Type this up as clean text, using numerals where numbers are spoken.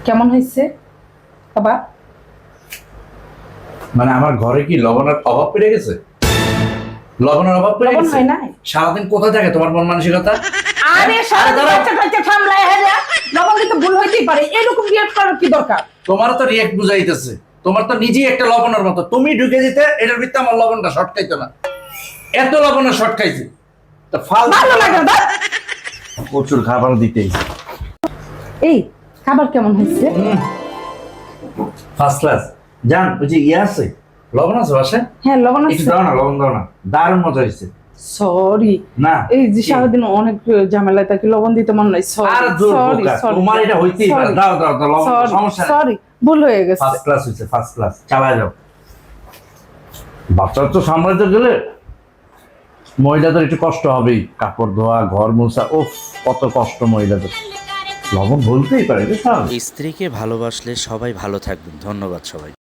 কেমন হয়েছে বাবা? মানে আমার ঘরে কি লবণের অভাব পড়ে গেছে? লবণের অভাব পড়ে লবণ গেছে? হয় নাই? সারাদিন কোথায় থাকে তোমার মন মানসিকতা? আরে সারাদিন বাচ্চা কাচ্চা সামলায় হ্যাঁ, লবণ তো ভুল হইতেই পারে, এরকম রিয়াক্ট করার কি দরকার? তোমার তো রিয়েক্ট বুঝাইতেছে, তোমার তো নিজেই একটা লবণের মতো, তুমি ঢুকে দিতে এটার ভিতরে আমার লবণটা শর্ট খাইতো না, এত লবণের শর্ট খাইছে। তা ফাল ভালো লাগে না? প্রচুর খাবার দিতেই। এই খাবার কেমন হয়েছে? First class. জান ওই যে ইয়ে আছে, লবণ আছে বাসায়? হ্যাঁ লবণ একটু আছে। দাও না, লবণ দাও না, দারুণ মজা হয়েছে। সরি না এই যে সারাদিন অনেক ঝামেলায় থাকি, লবণ দিতে মন নাই। আর জোর বোকা, তোমার এটা হইতেই পারে। দাও দাও দাও লবণ, সমস্যা নেই। সরি ভুল হয়ে গেছে। ফার্স্ট ক্লাস হয়েছে, ফার্স্ট ক্লাস। চালায় যাও। বাচ্চা তো সামলাইতে গেলে মহিলাদের একটু কষ্ট হবেই, কাপড় ধোয়া, ঘর মোছা, ওফ কত কষ্ট মহিলাদের। লবণ বলতেই পারে। স্ত্রীকে ভালোবাসলে সবাই ভালো থাকবেন। ধন্যবাদ সবাই।